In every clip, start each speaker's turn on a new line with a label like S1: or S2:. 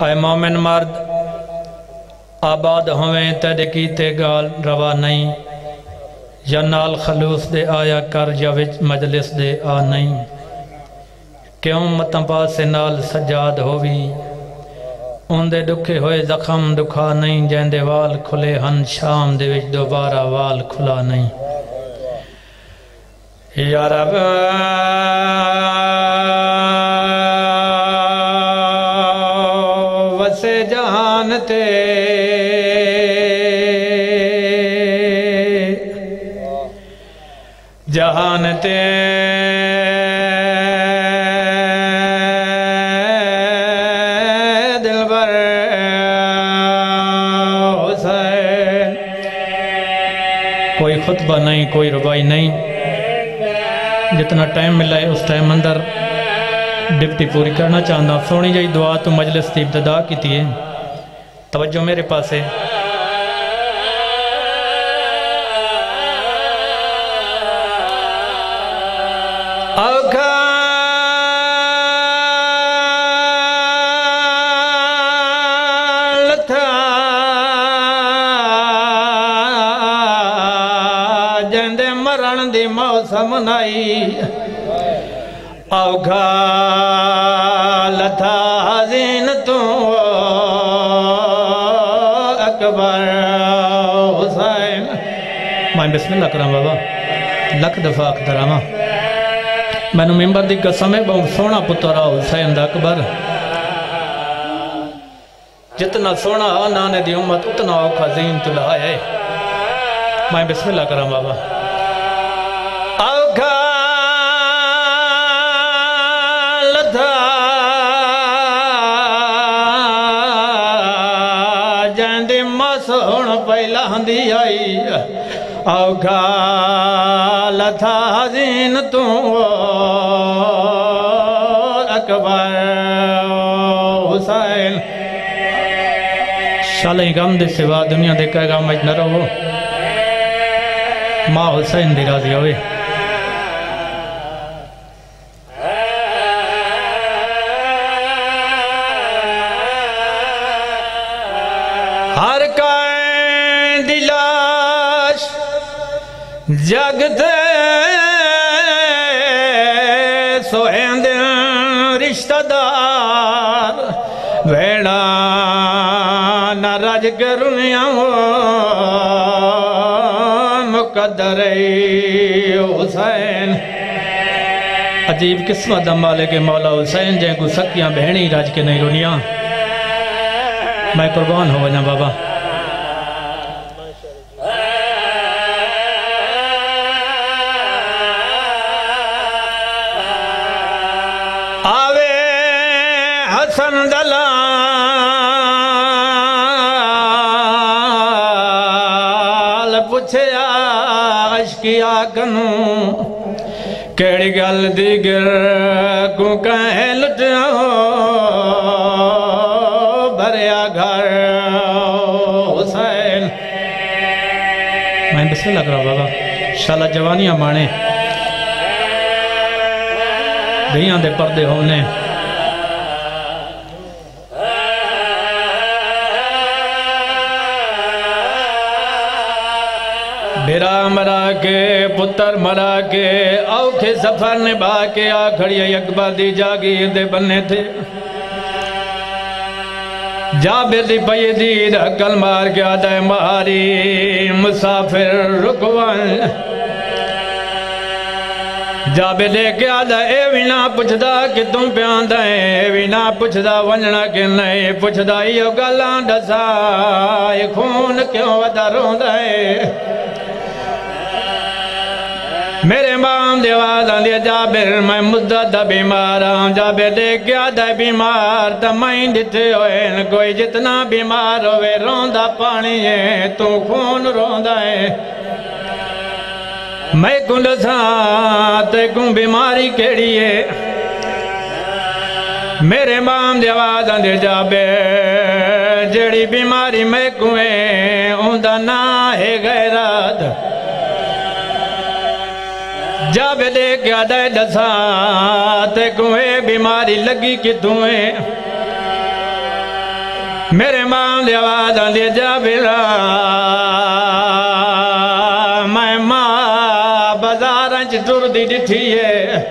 S1: اے مومن مرد آباد ہوئیں تیرے کیتے گال روا نہیں، یا نال خلوص دے آیا کر یا وچ مجلس دے آ نہیں، کیوں متاں پاسے نال سجاد ہووی، ان دے دکھے ہوئے زخم دکھا نہیں، جین دے وال کھلے ہن شام دے وچ دوبارہ وال کھلا نہیں۔ یا رب وسے جہان تے جہان تے دلبر حسین، کوئی خطبہ نہیں، کوئی ربائی نہیں، جتنا ٹائم ملا ہے اس ٹائم اندر ڈپٹی پوری کرنا چاہنا۔ سونی جائی دعا تو مجلس کی ابتدا کی تھی، توجہ میرے پاس ہے۔ جندے مرن دی موسم نائی، اوگھا لتھا حزین تو اکبر حسین۔ میں بسم اللہ کرام بابا، لکھ دفعہ اکتراما میں نے ممبر دی قسم ہے بہت سونا پترا حسین دا اکبر، جتنا سونا نانے دی امت اتنا اوکھا زین تو لہائے۔ میں بسم اللہ کرام بابا، اوکھا لتھا جیندی مسون پہلا ہندی آئی، اوکھا لتھا حزین تو اکبر حسین۔ شالہی غم دے سوا دنیا دے کہے گا مجھ نہ رہو، ماں حسین دی راضی ہوئے۔ ہر کائن دی لاش جگتے سوہند رشتہ دار، ویڑا نہ رج کرنیاں مقدر حسین۔ عجیب قسمت مالک مولا حسین، جن کو سکیاں بہنی راج کے نہیں رونیاں۔ میں قربان ہو وجہ بابا۔ آوے حسن دلال پوچھے عشقی آکنوں، کیڑی گل دیگر کو کہیں لٹاؤ، بھریا گھر حسین۔ میں بسم اللہ کرو بابا، شالہ جوانیاں مانے، دھیاں دے پردے ہونے، بیرا مرا کے پتر مرا کے اوکھے سفر نبھا کے آکھڑی اکبر دی جاگیر دے بننے تھے، جابر دی پئی دی رکل مار کے آدھے مہاری مسافر رکوان، جابر دے کے آدھے اے وینا پچھدا کہ تم پہ آندھا ہے، اے وینا پچھدا ونجنا کہ نہیں پچھدا، یہ گلان ڈسا یہ خون کیوں ودا روندہ ہے۔ میرے مام دیوازاں دے جابر میں مدد بیماراں، جابر دے کیا دے بیمار تا میں ڈٹھے ہوئے، کوئی جتنا بیمار ہوئے روندہ پانی ہے تو خون روندہ ہے، میں کن دساں تے کن بیماری کیڑی ہے۔ میرے مام دیوازاں دے جابر جڑی بیماری میں کوئیں اندہ نہ ہے غیرات، جب دے کیا دے دساں تے کوئے بیماری لگی کی توئے میرے ماں دی آواز آندی جابرا میں ماں بازاراں ٹر دی ڈٹھی ہے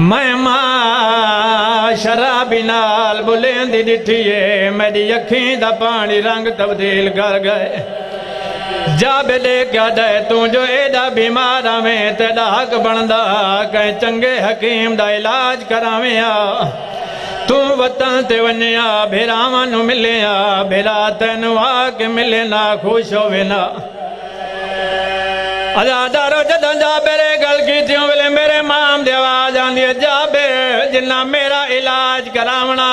S1: میں ماں شرابی نال بلین دی ڈٹھی ہے میری اکھیں دا پانی رنگ تبدیل کر گئے جابر لے کیا دے تو جو ایڈا بیمارا میں تیڈا حق بندہ کہیں چنگے حکیم دا علاج کراویں تو وطن تے ونیا بھیراواں نو ملیا بھیرا تینو آکے ملے نا خوش ہوئے نا ازادارو جدن جابر گل کی تھیوں بلے میرے مام دی آواز آندی جابر جنہ میرا علاج کراونا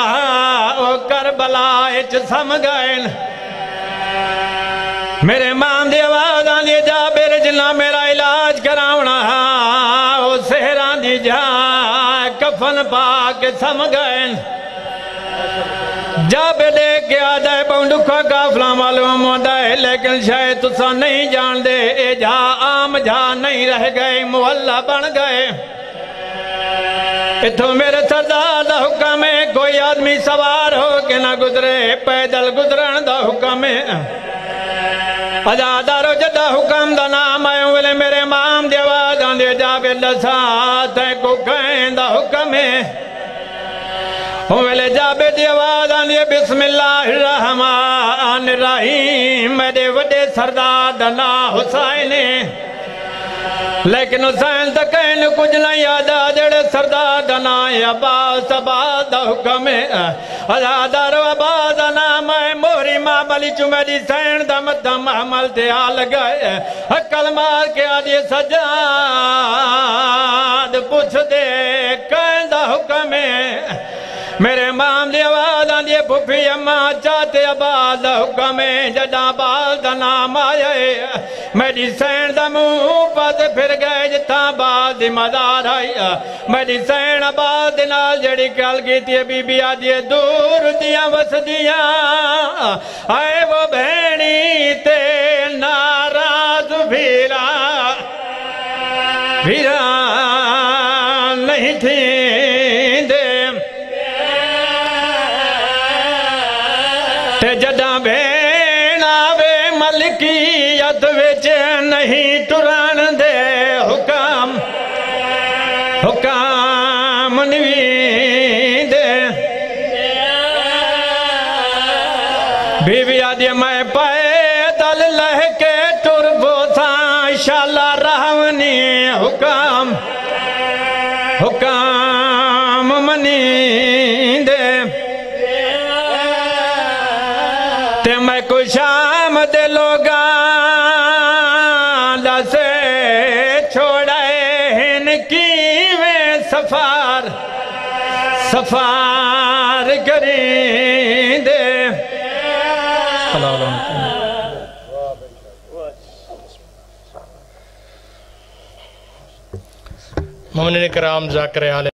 S1: او کربلا اچ سم گئن میرے مام دی آواز آندی جابر جنہ میرا علاج کراونا او سہران دی جہاں کفن پاک سم گئن جابر دے کے آدھائے پاؤنڈکھا کافلہ معلوم ہوتا ہے لیکن شاید تسا نہیں جان دے اے جا عام جا نہیں رہ گئے محلہ بن گئے اتھو میرے سردار دا حکم ہے کوئی آدمی سوار ہو کہ نہ گزرے پیدل گزرن دا حکم ہے ازادارو جدہ حکم دا نام آئے ہوئے میرے مام دی آواز آندے جابر لسات ہے کو کہیں دا حکم ہے ہوئے جابر دی آواز آندے بسم اللہ الرحمن الرحیم میرے وڈے سردار دنا حسین لیکن حسین تا کہیں کچھ نہیں یادا جڑے سردار دنا عباس عباس دا حکم ہے ازادارو عباس دا نام ہے موری ماں بلی چو میری سین دا مدام حمل تے آل گئے حقل مار کے آدھی سجاد پوچھ دے کہیں دا حکم ہے میرے مام دی آواز آندی پھوپھی اماں چاہتے عباس دا حکم ہے جڑا عباس دا نام آئے میری سین دا منہ پاس پھر گئے جتا عباس دی مزار آئی میری سین عباس دی نال جڑی کل کی تھی بی بی آدھی دور دیاں وس دیاں آئے وہ بہنی تے ناراض بھیرا نہیں تھی جدہ بین آوے ملکیت وچ نہیں ٹران دے حکام نوی دے بیوی آدھی میں پیدل لہ کے ٹربو تھا شالا رہونی حکام منی دے میں کو شام دے لوگاں لسے چھوڑے ہن کیویں سفار کریں دے
S2: مومنین کرام ذاکر عالم